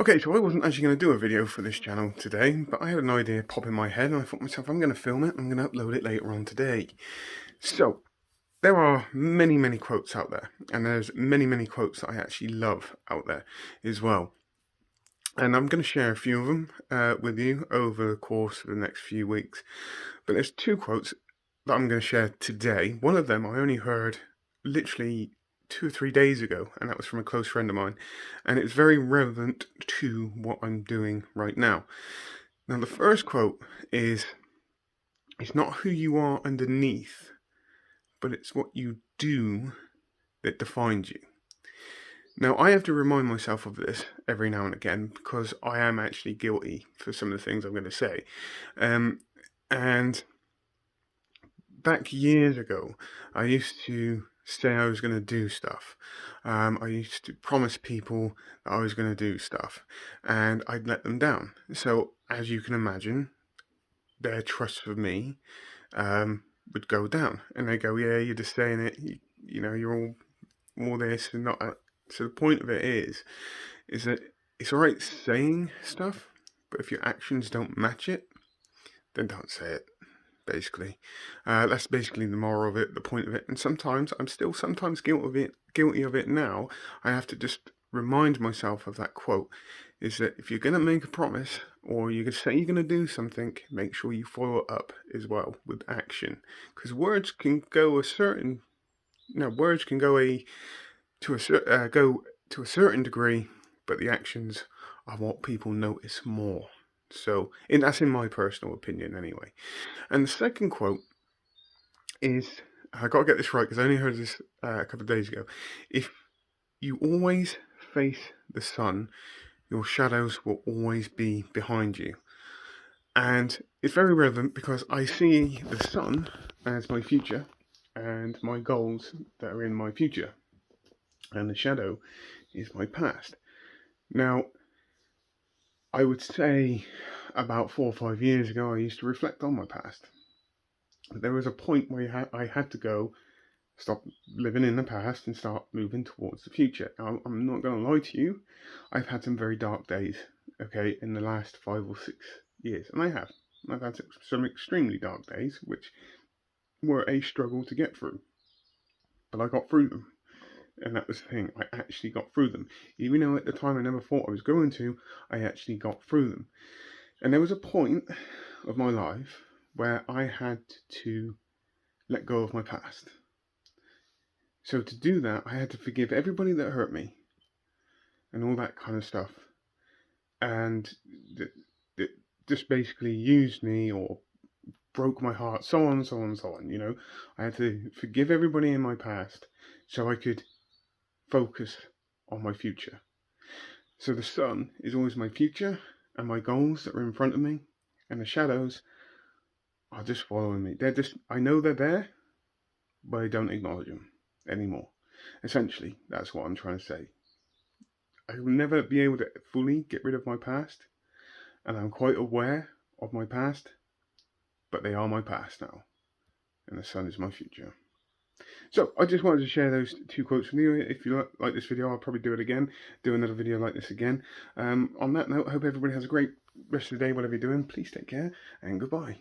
Okay, so I wasn't actually going to do a video for this channel today, but I had an idea pop in my head and I thought to myself, I'm going to film it, I'm going to upload it later on today. So, there are many quotes out there, and there's many quotes that I actually love out there as well. And I'm going to share a few of them with you over the course of the next few weeks. But there's two quotes that I'm going to share today. One of them I only heard literally 2 or 3 days ago, and that was from a close friend of mine, and it's very relevant to what I'm doing right now. Now, the first quote is, "It's not who you are underneath, but it's what you do that defines you." Now, I have to remind myself of this every now and again because I am actually guilty for some of the things I'm going to say. And back years ago, I used to say I was going to do stuff. I used to promise people that I was going to do stuff, and I'd let them down. So, as you can imagine, their trust for me would go down, and they go, "Yeah, you're just saying it. You know, you're all this and not that." So the point of it is that it's all right saying stuff, but if your actions don't match it, then don't say it. Basically, that's basically the moral of it, the point of it. And sometimes I'm still sometimes guilty of it now. I have to just remind myself of that quote: is that if you're going to make a promise or you're going to say you're going to do something, make sure you follow it up as well with action, because words can go a certain, words can go go to a certain degree, but the actions are what people notice more. So, that's in my personal opinion anyway. And the second quote is, I got to get this right because I only heard this a couple of days ago. "If you always face the sun, your shadows will always be behind you." And it's very relevant because I see the sun as my future and my goals that are in my future, and the shadow is my past. Now, I would say about 4 or 5 years ago, I used to reflect on my past. There was a point where I had to go, stop living in the past and start moving towards the future. Now, I'm not going to lie to you, I've had some very dark days, okay, in the last 5 or 6 years. And I've had some extremely dark days, which were a struggle to get through. But I got through them. And that was the thing, I actually got through them. Even though at the time I never thought I was going to, I actually got through them. And there was a point of my life where I had to let go of my past. So to do that, I had to forgive everybody that hurt me and all that kind of stuff. And that just basically used me or broke my heart, so on, you know. I had to forgive everybody in my past so I could focus on my future. So the sun is always my future and my goals that are in front of me, and the shadows are just following me. I know they're there, but I don't acknowledge them anymore. Essentially, that's what I'm trying to say. I will never be able to fully get rid of my past, and I'm quite aware of my past, but they are my past now, and the sun is my future. So I just wanted to share those two quotes with you. If you like this video, I'll probably do it again, do another video like this again. On that note, I hope everybody has a great rest of the day, whatever you're doing. Please take care, and goodbye.